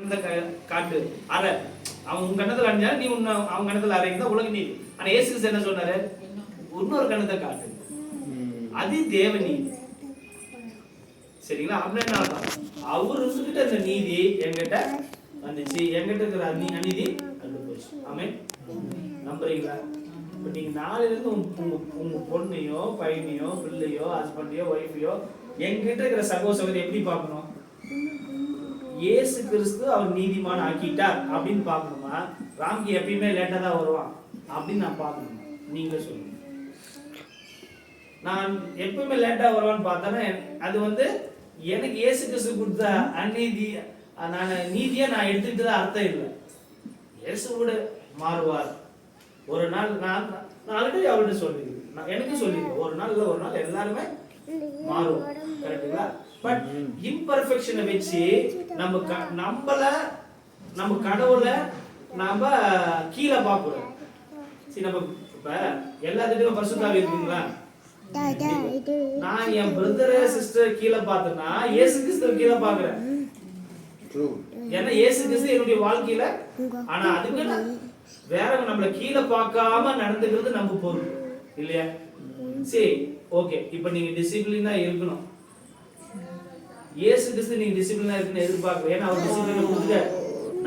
கண்ணத்தை காட்டு அரை. அவன் உன் கண்ணத்துல அணிஞ்சா நீ அவன் கண்ணத்துல அரைங்க உலக நீதி. ஆனா இயேசு கிறிஸ்து என்ன சொன்னாரு? இன்னொரு கண்ணத்தை காட்டு. அது தேவ நீதி. சரிங்களா? அப்படின்னா அவர் இருந்துகிட்ட இந்த நீதி என்கிட்ட வந்துச்சு, என்கிட்ட இருக்கிற அநீதி அங்க போச்சு. ஆமென். நம்புறீங்களா? இப்ப நீங்க நாளையில இருந்து உங்க பொண்ணையோ பையனையோ பிள்ளையோ ஹஸ்பண்டையோ ஒய்ஃபையோ என்கிட்ட இருக்கிற சகோதரி எப்படி பார்க்கணும்? இயேசு கிறிஸ்து அவர் நீதிமான் ஆக்கிட்டார் அப்படின்னு பார்க்கணுமா? ராம்கி எப்பயுமே லேட்டா தான் வருவான் அப்படின்னு நான் பார்க்கணுமா? நீங்க சொல்லுங்க. நான் எப்பவுமே லேட்டா வருவான்னு பார்த்தேன்னா அது வந்து எனக்கு இயேசு கிறிஸ்து கொடுத்த அநீதி, நான் நீதியை நான் எடுத்துக்கிட்டு தான் அர்த்தம் இல்லை. இயேசு கூட மாறுவார். ஒரு நாள் நான் ஆல்ரெடி அவர்கிட்ட சொல்லியிருக்கேன், எனக்கு சொல்லியிருக்கேன், ஒரு நாள் இல்லை ஒரு நாள் எல்லாருமே மாறும். கரெக்டுங்களா? பட் இம்பர்ஃபெக்ஷனை வச்சு நம்ம கடவுளை நாம கீழே பார்க்கக்கூடாது. சரி, நம்ம இப்ப எல்லாத்துக்கும் பரிசுத்தாவி இருக்குங்களா? நான் என் பிரதர் சிஸ்டர் கீழே பார்த்தேன்னா இயேசு கிறிஸ்து கீழே பார்க்கிறேன். ஏன்னா இயேசு கிறிஸ்து என்னுடைய வாழ்க்கையில. ஆனா அதுக்கு வேற நம்மள கீழே பார்க்காம நடந்துக்கிறது நம்ம பொறுப்பு இல்லையா? சரி, ஓகே. இப்ப நீங்க டிசிப்ளினா இருக்கணும். இயேசு கிறிஸ்து நீங்க டிசிப்ளினா இருக்கணும் எதிர்பார்க்க. ஏன்னா அவர் டிசிப்ளினா கொடுத்துட்டாரு.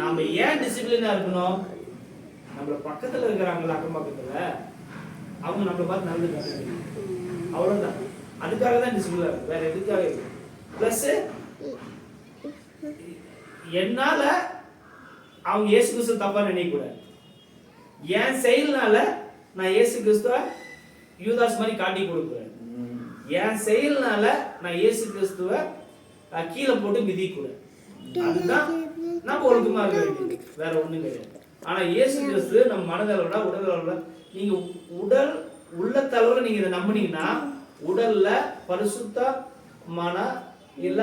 நாம ஏன் டிசிப்ளினா இருக்கணும்? நம்மள பக்கத்துல இருக்கிறாங்களா, அக்கம் பக்கத்துல, அவங்க நம்மளை பார்த்து நல்லது கத்துக்கணும். அவ்வளவுதான். அதுக்காக தான் டிசிப்ளினா இருக்கு, வேற எதுக்காக இருக்கு? பிளஸ் என்னால அவங்க இயேசு கிறிஸ்து தப்பா நினைக்க கூடாது. என் செயல்னால நான் இயேசு கிறிஸ்துவ யூதாஸ் மாதிரி காட்டி கொடுக்குறேன். என் செயல்னால நான் இயேசு கிறிஸ்துவ கீழே போட்டு மிதிக்க கூடாது. அதுதான் நம்ம ஒழுக்கமா இருக்க வேண்டியது, வேற ஒண்ணும் கிடையாது. ஆனா இயேசு கிறிஸ்து நம்ம மனதளவுல உடல் நீங்க உள்ளத்தளவுல நீங்க இதை நம்பினீங்கன்னா உடல்ல பரிசுத்த மன இல்ல